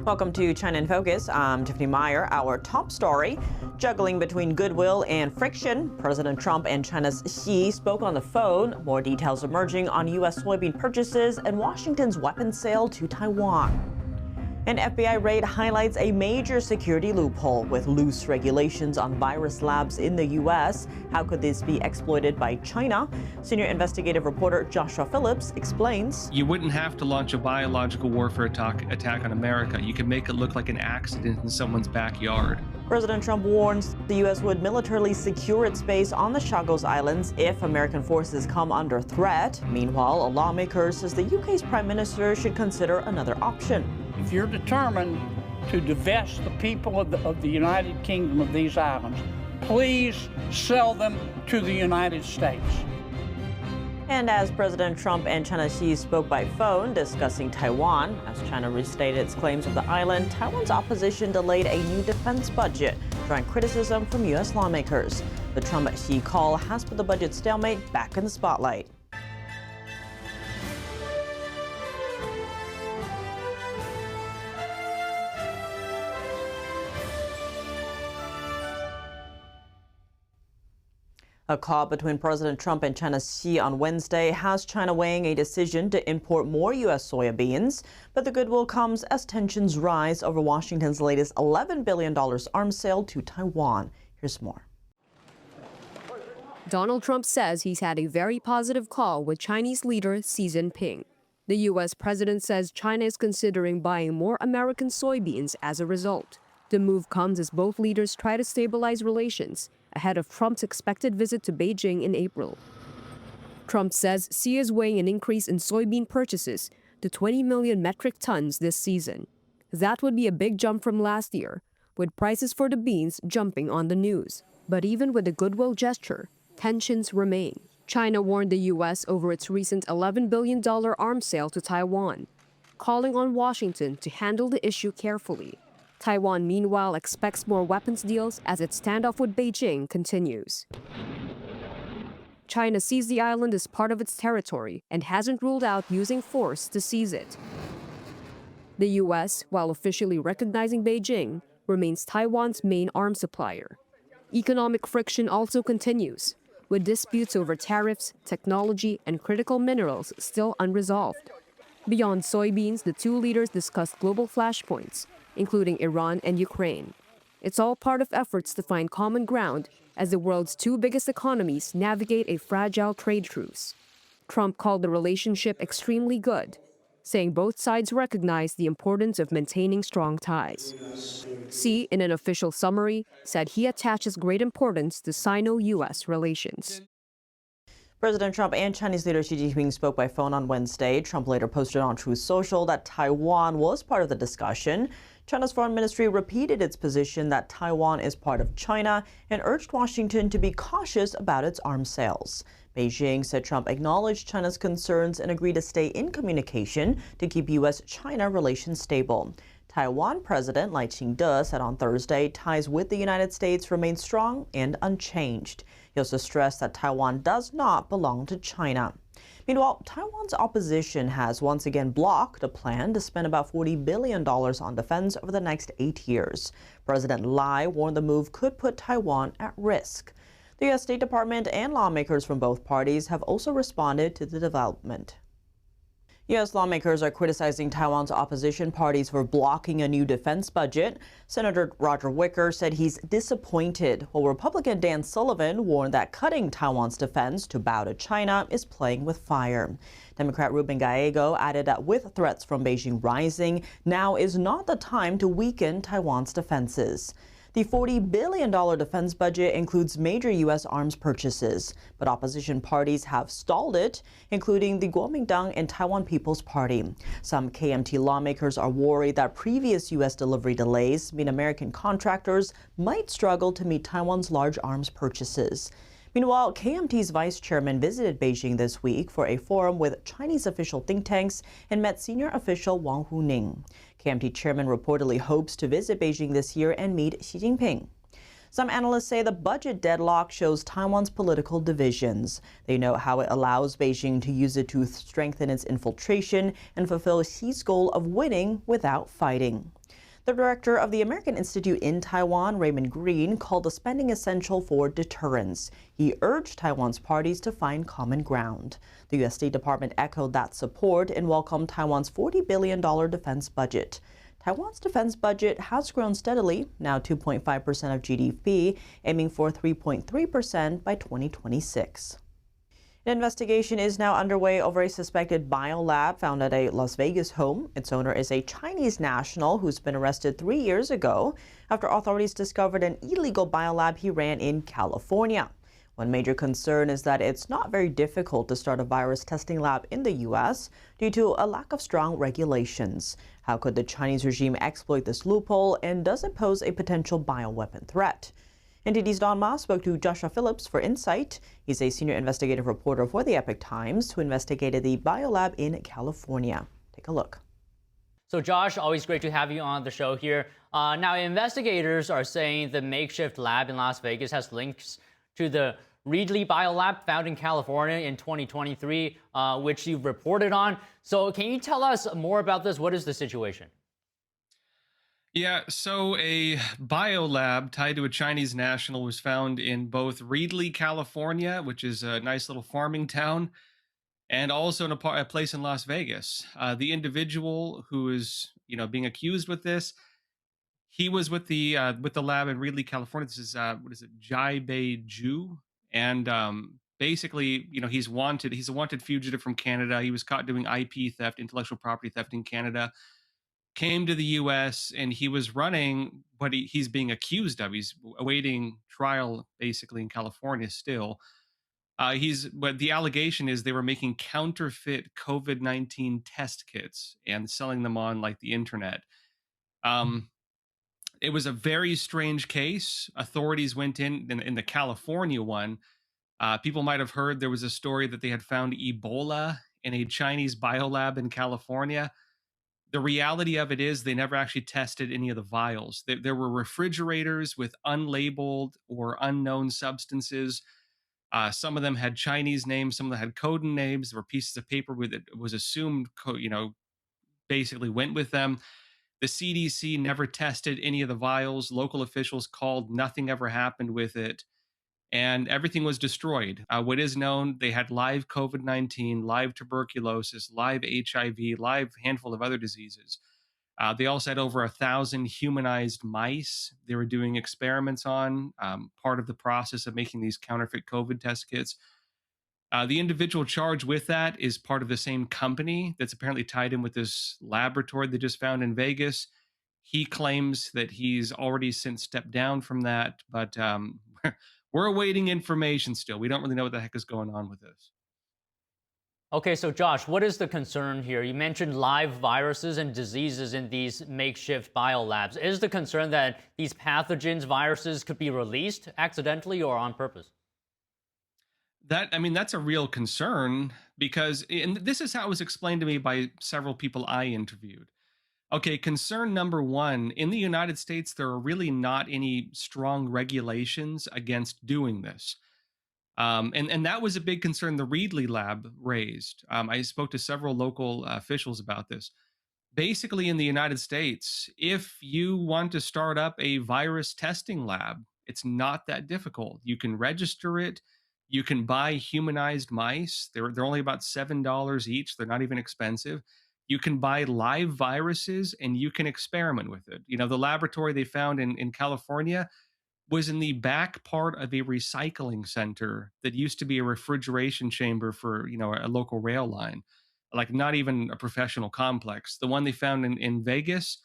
Welcome to China in Focus. I'm Tiffany Meyer. Our top story, juggling between goodwill and friction. President Trump and China's Xi spoke on the phone. More details emerging on U.S. soybean purchases and Washington's weapons sale to Taiwan. An FBI raid highlights a major security loophole with loose regulations on virus labs in the U.S. How could this be exploited by China? Senior investigative reporter Joshua Phillips explains. You wouldn't have to launch a biological warfare attack on America. You could make it look like an accident in someone's backyard. President Trump warns the U.S. would militarily secure its base on the Juggle Islands if American forces come under threat. Meanwhile, a lawmaker says the UK's prime minister should consider another option. If you're determined to divest the people of the United Kingdom of these islands, please sell them to the United States. And as President Trump and China's Xi spoke by phone discussing Taiwan, as China restated its claims of the island, Taiwan's opposition delayed a new defense budget, drawing criticism from U.S. lawmakers. The Trump-Xi call has put the budget stalemate back in the spotlight. A call between President Trump and China's Xi on Wednesday has China weighing a decision to import more U.S. soybeans. But the goodwill comes as tensions rise over Washington's latest $11 billion arms sale to Taiwan. Here's more. Donald Trump says he's had a very positive call with Chinese leader Xi Jinping. The U.S. president says China is considering buying more American soybeans as a result. The move comes as both leaders try to stabilize relations ahead of Trump's expected visit to Beijing in April. Trump says Xi is weighing an increase in soybean purchases to 20 million metric tons this season. That would be a big jump from last year, with prices for the beans jumping on the news. But even with the goodwill gesture, tensions remain. China warned the U.S. over its recent $11 billion arms sale to Taiwan, calling on Washington to handle the issue carefully. Taiwan, meanwhile, expects more weapons deals as its standoff with Beijing continues. China sees the island as part of its territory and hasn't ruled out using force to seize it. The U.S., while officially recognizing Beijing, remains Taiwan's main arms supplier. Economic friction also continues, with disputes over tariffs, technology, and critical minerals still unresolved. Beyond soybeans, the two leaders discussed global flashpoints, including Iran and Ukraine. It's all part of efforts to find common ground as the world's two biggest economies navigate a fragile trade truce. Trump called the relationship extremely good, saying both sides recognize the importance of maintaining strong ties. Xi, in an official summary, said he attaches great importance to Sino-U.S. relations. President Trump and Chinese leader Xi Jinping spoke by phone on Wednesday. Trump later posted on Truth Social that Taiwan was part of the discussion. China's foreign ministry repeated its position that Taiwan is part of China and urged Washington to be cautious about its arms sales. Beijing said Trump acknowledged China's concerns and agreed to stay in communication to keep U.S.-China relations stable. Taiwan President Lai Ching-te said on Thursday ties with the United States remain strong and unchanged. He also stressed that Taiwan does not belong to China. Meanwhile, Taiwan's opposition has once again blocked a plan to spend about $40 billion on defense over the next 8 years. President Lai warned the move could put Taiwan at risk. The U.S. State Department and lawmakers from both parties have also responded to the development. U.S. lawmakers are criticizing Taiwan's opposition parties for blocking a new defense budget. Senator Roger Wicker said he's disappointed, while Republican Dan Sullivan warned that cutting Taiwan's defense to bow to China is playing with fire. Democrat Ruben Gallego added that with threats from Beijing rising, now is not the time to weaken Taiwan's defenses. The $40 billion defense budget includes major U.S. arms purchases, but opposition parties have stalled it, including the Kuomintang and Taiwan People's Party. Some KMT lawmakers are worried that previous U.S. delivery delays mean American contractors might struggle to meet Taiwan's large arms purchases. Meanwhile, KMT's vice chairman visited Beijing this week for a forum with Chinese official think tanks and met senior official Wang Huning. KMT chairman reportedly hopes to visit Beijing this year and meet Xi Jinping. Some analysts say the budget deadlock shows Taiwan's political divisions. They note how it allows Beijing to use it to strengthen its infiltration and fulfill Xi's goal of winning without fighting. The director of the American Institute in Taiwan, Raymond Green, called the spending essential for deterrence. He urged Taiwan's parties to find common ground. The U.S. State Department echoed that support and welcomed Taiwan's $40 billion defense budget. Taiwan's defense budget has grown steadily, now 2.5% of GDP, aiming for 3.3% by 2026. An investigation is now underway over a suspected biolab found at a Las Vegas home. Its owner is a Chinese national who's been arrested 3 years ago after authorities discovered an illegal biolab he ran in California. One major concern is that it's not very difficult to start a virus testing lab in the U.S. due to a lack of strong regulations. How could the Chinese regime exploit this loophole, and does it pose a potential bioweapon threat? NTD's Don Ma spoke to Joshua Phillips for insight. He's a senior investigative reporter for the Epoch Times who investigated the biolab in California. Take a look. So Josh, always great to have you on the show here. Now, investigators are saying the makeshift lab in Las Vegas has links to the Reedley biolab found in California in 2023, which you've reported on. So can you tell us more about this? What is the situation? Yeah, so a biolab tied to a Chinese national was found in both Reedley, California, which is a nice little farming town, and also in a place in Las Vegas. The individual who is, being accused with this, he was with the lab in Reedley, California. This is what is it, Jai Bei Ju, and basically, he's wanted. He's a wanted fugitive from Canada. He was caught doing IP theft, intellectual property theft in Canada. Came to the U.S. and he was running what he's being accused of. He's awaiting trial basically in California still. But the allegation is they were making counterfeit COVID-19 test kits and selling them on like the internet. It was a very strange case. Authorities went in the California one. People might have heard there was a story that they had found Ebola in a Chinese biolab in California. The reality of it is they never actually tested any of the vials. There were refrigerators with unlabeled or unknown substances. Some of them had Chinese names. Some of them had code names. There were pieces of paper with it was assumed, basically went with them. The CDC never tested any of the vials. Local officials called. Nothing ever happened with it. And everything was destroyed. What is known, they had live COVID-19, live tuberculosis, live HIV, live handful of other diseases. They also had over 1,000 humanized mice they were doing experiments on, part of the process of making these counterfeit COVID test kits. The individual charged with that is part of the same company that's apparently tied in with this laboratory they just found in Vegas. He claims that he's already since stepped down from that, but we're awaiting information still. We don't really know what the heck is going on with this. Okay, so Josh, what is the concern here? You mentioned live viruses and diseases in these makeshift biolabs. Is the concern that these pathogens, viruses, could be released accidentally or on purpose? That's a real concern because, and this is how it was explained to me by several people I interviewed. Okay, concern number one, in the United States, there are really not any strong regulations against doing this. And that was a big concern the Reedley lab raised. I spoke to several local officials about this. Basically, in the United States, if you want to start up a virus testing lab, it's not that difficult. You can register it. You can buy humanized mice. They're only about $7 each. They're not even expensive. You can buy live viruses and you can experiment with it. The laboratory they found in California was in the back part of a recycling center that used to be a refrigeration chamber for, a local rail line, like not even a professional complex. The one they found in Vegas,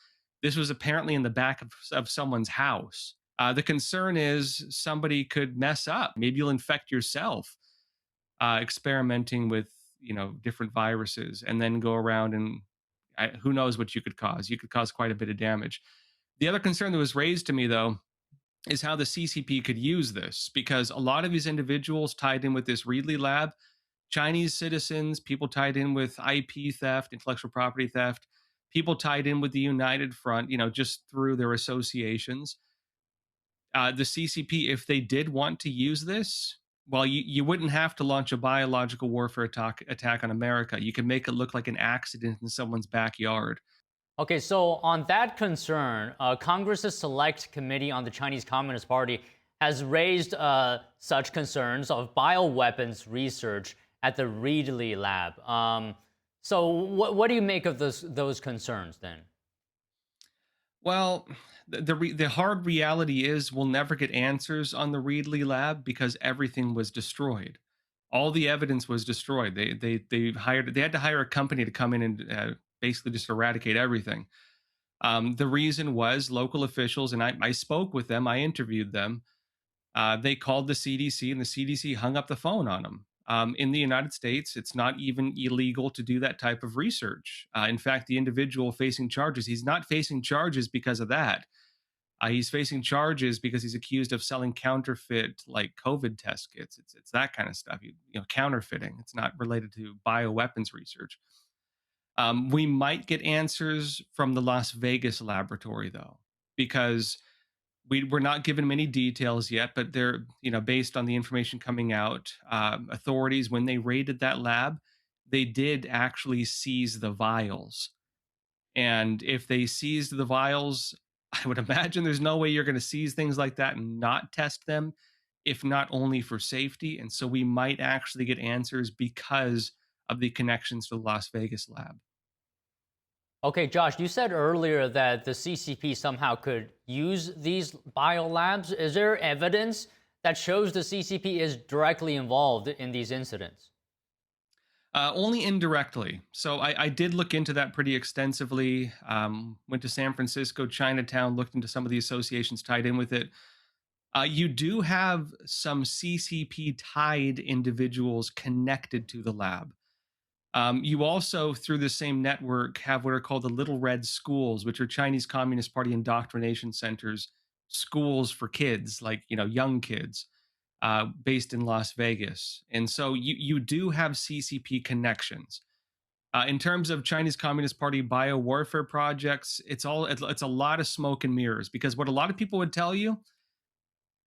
this was apparently in the back of someone's house. The concern is somebody could mess up. Maybe you'll infect yourself experimenting with different viruses and then go around and who knows what you could cause. You could cause quite a bit of damage. The other concern that was raised to me, though, is how the CCP could use this, because a lot of these individuals tied in with this Reedley lab, Chinese citizens, people tied in with IP theft, intellectual property theft, people tied in with the United Front, just through their associations. The CCP, if they did want to use this, well, you wouldn't have to launch a biological warfare attack on America. You can make it look like an accident in someone's backyard. Okay, so on that concern, Congress's Select Committee on the Chinese Communist Party has raised such concerns of bioweapons research at the Reedley Lab. So what do you make of those concerns then? Well, the hard reality is we'll never get answers on the Reedley Lab because everything was destroyed. All the evidence was destroyed. They had to hire a company to come in and basically just eradicate everything. The reason was local officials, and I spoke with them. I interviewed them. They called the CDC, and the CDC hung up the phone on them. In the United States, it's not even illegal to do that type of research. In fact, the individual facing charges, he's not facing charges because of that. He's facing charges because he's accused of selling counterfeit, like COVID test kits. It's that kind of stuff. Counterfeiting. It's not related to bioweapons research. We might get answers from the Las Vegas laboratory, though, because we're not given many details yet, but they're, based on the information coming out, authorities, when they raided that lab, they did actually seize the vials. And if they seized the vials, I would imagine there's no way you're going to seize things like that and not test them, if not only for safety. And so we might actually get answers because of the connections to the Las Vegas lab. Okay, Josh, you said earlier that the CCP somehow could use these biolabs. Is there evidence that shows the CCP is directly involved in these incidents? Only indirectly. So I did look into that pretty extensively. Went to San Francisco, Chinatown, looked into some of the associations tied in with it. You do have some CCP tied individuals connected to the lab. You also, through the same network, have what are called the Little Red Schools, which are Chinese Communist Party indoctrination centers, schools for kids, like, young kids, based in Las Vegas. And so you do have CCP connections. In terms of Chinese Communist Party biowarfare projects, it's a lot of smoke and mirrors, because what a lot of people would tell you,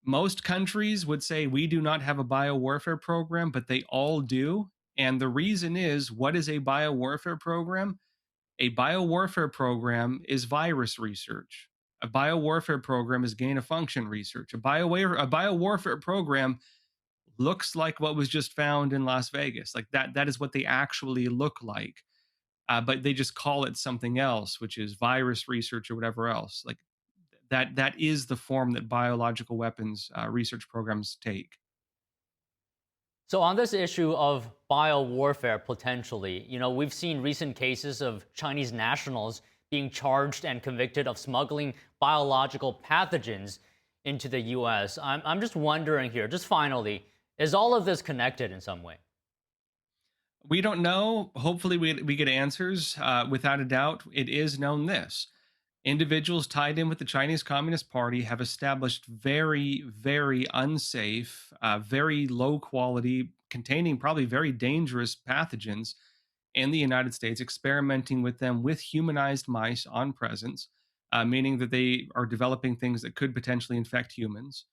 most countries would say we do not have a biowarfare program, but they all do. And the reason is, what is a biowarfare program? A biowarfare program is virus research. A biowarfare program is gain-of-function research. A biowarfare program looks like what was just found in Las Vegas. Like that is what they actually look like. But they just call it something else, which is virus research or whatever else. Like that is the form that biological weapons research programs take. So on this issue of biowarfare, potentially, we've seen recent cases of Chinese nationals being charged and convicted of smuggling biological pathogens into the U.S. I'm just wondering here, just finally, is all of this connected in some way? We don't know. Hopefully we get answers. Without a doubt, it is known this. Individuals tied in with the Chinese Communist Party have established very, very unsafe, very low quality, containing probably very dangerous pathogens in the United States, experimenting with them with humanized mice on presents, meaning that they are developing things that could potentially infect humans.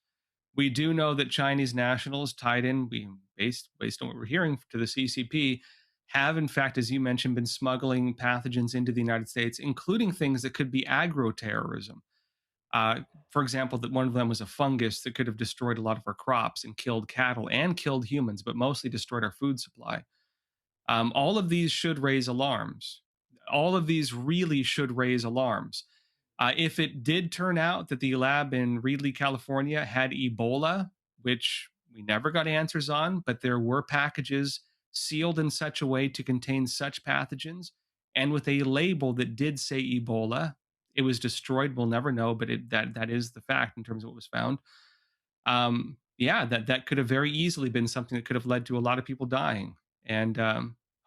We do know that Chinese nationals tied in, based on what we're hearing, to the CCP, have, in fact, as you mentioned, been smuggling pathogens into the United States, including things that could be agroterrorism. For example, that one of them was a fungus that could have destroyed a lot of our crops and killed cattle and killed humans, but mostly destroyed our food supply. All of these should raise alarms. All of these really should raise alarms. If it did turn out that the lab in Reedley, California had Ebola, which we never got answers on, but there were packages sealed in such a way to contain such pathogens, and with a label that did say Ebola, it was destroyed. We'll never know, but that is the fact in terms of what was found. That could have very easily been something that could have led to a lot of people dying, and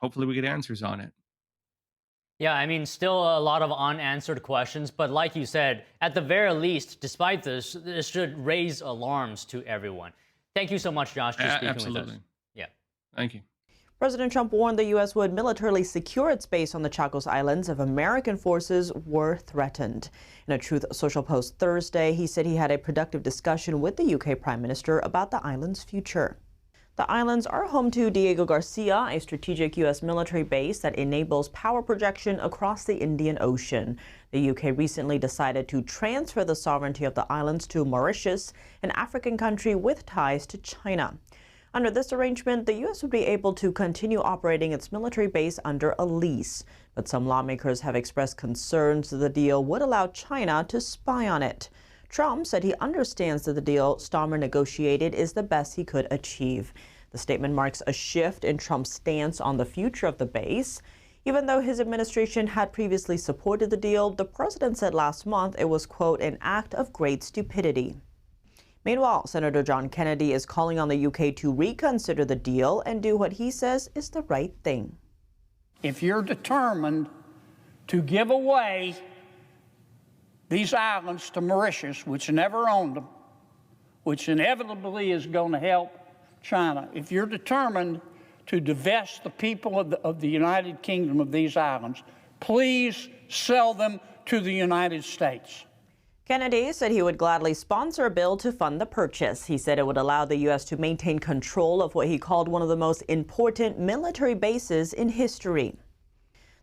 hopefully we get answers on it. Yeah, still a lot of unanswered questions, but like you said, at the very least, despite this should raise alarms to everyone. Thank you so much, Josh, for speaking with us. Absolutely. Yeah. Thank you. President Trump warned the U.S. would militarily secure its base on the Chagos Islands if American forces were threatened. In a Truth Social post Thursday, he said he had a productive discussion with the UK Prime Minister about the island's future. The islands are home to Diego Garcia, a strategic U.S. military base that enables power projection across the Indian Ocean. The UK recently decided to transfer the sovereignty of the islands to Mauritius, an African country with ties to China. Under this arrangement, the U.S. would be able to continue operating its military base under a lease. But some lawmakers have expressed concerns that the deal would allow China to spy on it. Trump said he understands that the deal Starmer negotiated is the best he could achieve. The statement marks a shift in Trump's stance on the future of the base. Even though his administration had previously supported the deal, the president said last month it was, quote, an act of great stupidity. Meanwhile, Senator John Kennedy is calling on the UK to reconsider the deal and do what he says is the right thing. If you're determined to give away these islands to Mauritius, which never owned them, which inevitably is going to help China, if you're determined to divest the people of the United Kingdom of these islands, please sell them to the United States. Kennedy said he would gladly sponsor a bill to fund the purchase. He said it would allow the U.S. to maintain control of what he called one of the most important military bases in history.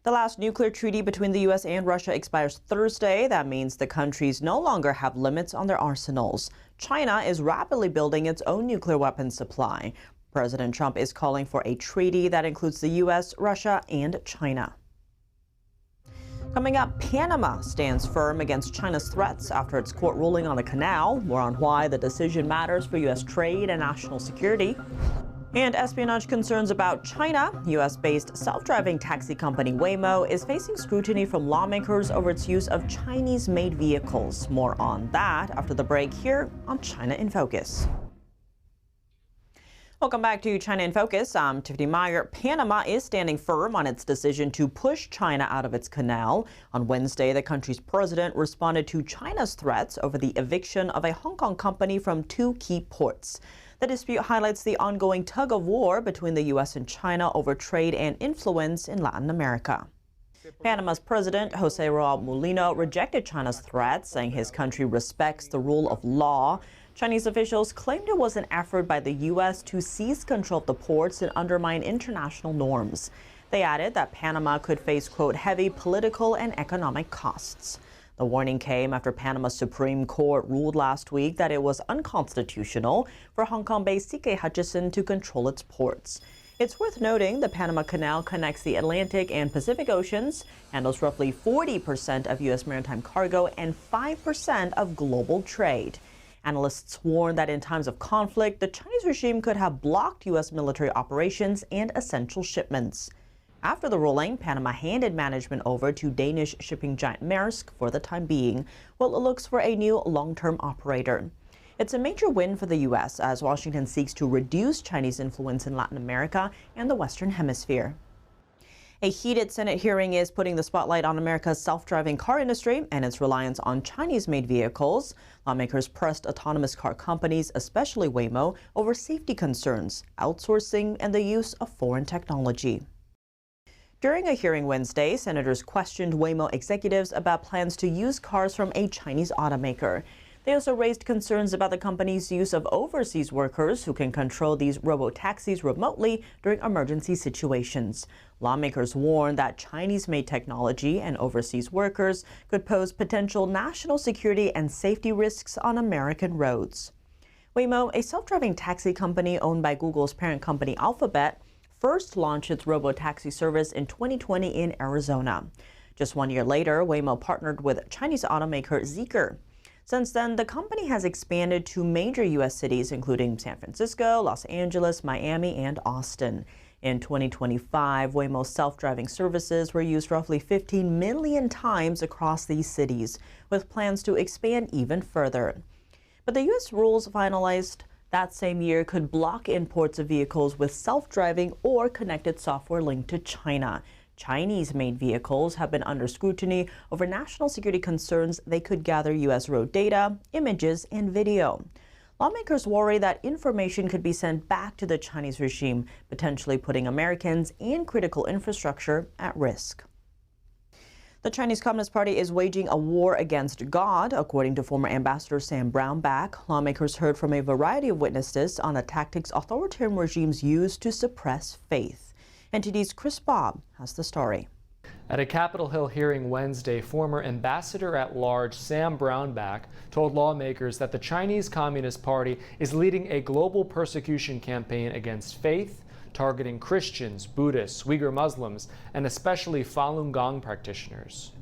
The last nuclear treaty between the U.S. and Russia expires Thursday. That means the countries no longer have limits on their arsenals. China is rapidly building its own nuclear weapons supply. President Trump is calling for a treaty that includes the U.S., Russia, and China. Coming up, Panama stands firm against China's threats after its court ruling on the canal. More on why the decision matters for U.S. trade and national security. And espionage concerns about China. U.S.-based self-driving taxi company Waymo is facing scrutiny from lawmakers over its use of Chinese-made vehicles. More on that after the break here on China in Focus. Welcome back to China in Focus. I'm Tiffany Meyer. Panama is standing firm on its decision to push China out of its canal. On Wednesday, the country's president responded to China's threats over the eviction of a Hong Kong company from 2 key ports. The dispute highlights the ongoing tug-of-war between the U.S. and China over trade and influence in Latin America. Panama's president, Jose Raul Mulino, rejected China's threats, saying his country respects the rule of law. Chinese officials claimed it was an effort by the U.S. to seize control of the ports and undermine international norms. They added that Panama could face, quote, heavy political and economic costs. The warning came after Panama's Supreme Court ruled last week that it was unconstitutional for Hong Kong-based CK Hutchison to control its ports. It's worth noting the Panama Canal connects the Atlantic and Pacific Oceans, handles roughly 40% of U.S. maritime cargo and 5% of global trade. Analysts warn that in times of conflict, the Chinese regime could have blocked U.S. military operations and essential shipments. After the ruling, Panama handed management over to Danish shipping giant Maersk for the time being, while it looks for a new long-term operator. It's a major win for the U.S. as Washington seeks to reduce Chinese influence in Latin America and the Western Hemisphere. A heated Senate hearing is putting the spotlight on America's self-driving car industry and its reliance on Chinese-made vehicles. Lawmakers pressed autonomous car companies, especially Waymo, over safety concerns, outsourcing, and the use of foreign technology. During a hearing Wednesday, senators questioned Waymo executives about plans to use cars from a Chinese automaker. They also raised concerns about the company's use of overseas workers who can control these robo-taxis remotely during emergency situations. Lawmakers warned that Chinese-made technology and overseas workers could pose potential national security and safety risks on American roads. Waymo, a self-driving taxi company owned by Google's parent company Alphabet, first launched its robo-taxi service in 2020 in Arizona. Just 1 year later, Waymo partnered with Chinese automaker Zeekr. Since then, the company has expanded to major U.S. cities, including San Francisco, Los Angeles, Miami, and Austin. In 2025, Waymo's self-driving services were used roughly 15 million times across these cities, with plans to expand even further. But the U.S. rules finalized that same year could block imports of vehicles with self-driving or connected software linked to China. Chinese-made vehicles have been under scrutiny over national security concerns they could gather U.S. road data, images, and video. Lawmakers worry that information could be sent back to the Chinese regime, potentially putting Americans and critical infrastructure at risk. The Chinese Communist Party is waging a war against God, according to former Ambassador Sam Brownback. Lawmakers heard from a variety of witnesses on the tactics authoritarian regimes use to suppress faith. NTD's Chris Bobb has the story. At a Capitol Hill hearing Wednesday, former Ambassador-at-Large Sam Brownback told lawmakers that the Chinese Communist Party is leading a global persecution campaign against faith, targeting Christians, Buddhists, Uyghur Muslims, and especially Falun Gong practitioners.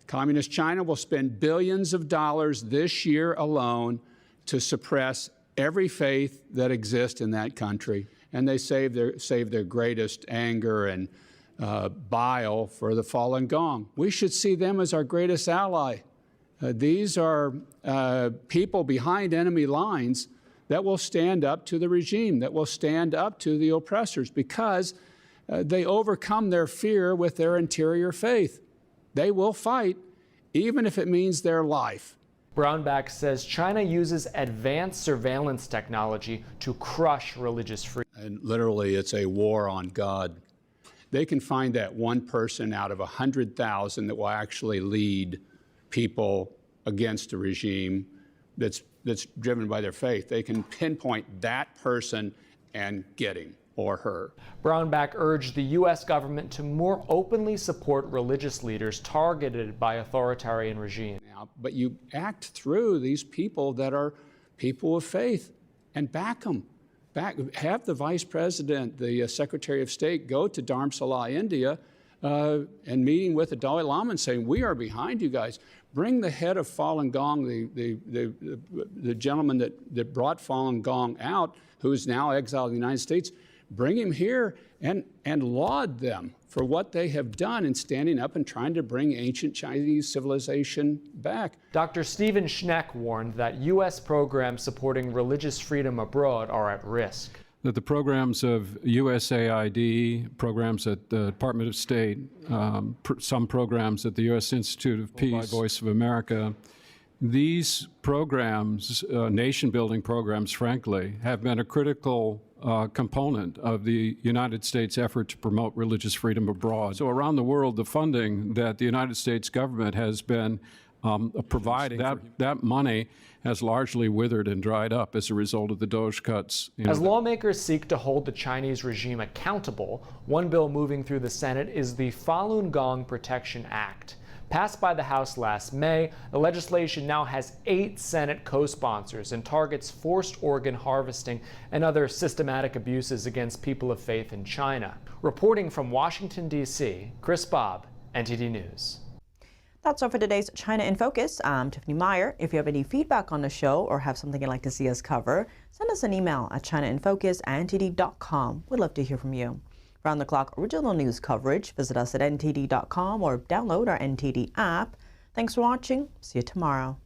Communist China will spend billions of dollars this year alone to suppress every faith that exists in that country, and they save their greatest anger and bile for the Falun Gong. We should see them as our greatest ally. These are people behind enemy lines that will stand up to the regime, that will stand up to the oppressors, because they overcome their fear with their interior faith. They will fight, even if it means their life. Brownback says China uses advanced surveillance technology to crush religious freedom. And literally, it's a war on God. They can find that one person out of 100,000 that will actually lead people against a regime that's driven by their faith. They can pinpoint that person and get him or her. Brownback urged the U.S. government to more openly support religious leaders targeted by authoritarian regimes. But you act through these people that are people of faith and back them. Have the Vice President, the Secretary of State, go to Dharamsala, India, and meeting with the Dalai Lama and saying, we are behind you guys. Bring the head of Falun Gong, the gentleman that brought Falun Gong out, who is now exiled in the United States, bring him here and laud them for what they have done in standing up and trying to bring ancient Chinese civilization back. Dr. Stephen Schneck warned that U.S. programs supporting religious freedom abroad are at risk. That the programs of USAID, programs at the Department of State, some programs at the U.S. Institute of Peace, Voice of America, these programs, nation-building programs, frankly, have been a critical component of the United States' effort to promote religious freedom abroad. So around the world, the funding that the United States government has been providing, that money has largely withered and dried up as a result of the DOGE cuts. As lawmakers seek to hold the Chinese regime accountable, one bill moving through the Senate is the Falun Gong Protection Act. Passed by the House last May, the legislation now has 8 Senate co-sponsors and targets forced organ harvesting and other systematic abuses against people of faith in China. Reporting from Washington, D.C., Chris Bobb, NTD News. That's all for today's China in Focus. I'm Tiffany Meyer. If you have any feedback on the show or have something you'd like to see us cover, send us an email at chinainfocus@ntd.com. We'd love to hear from you. Round-the-clock original news coverage, visit us at ntd.com or download our NTD app. Thanks for watching. See you tomorrow.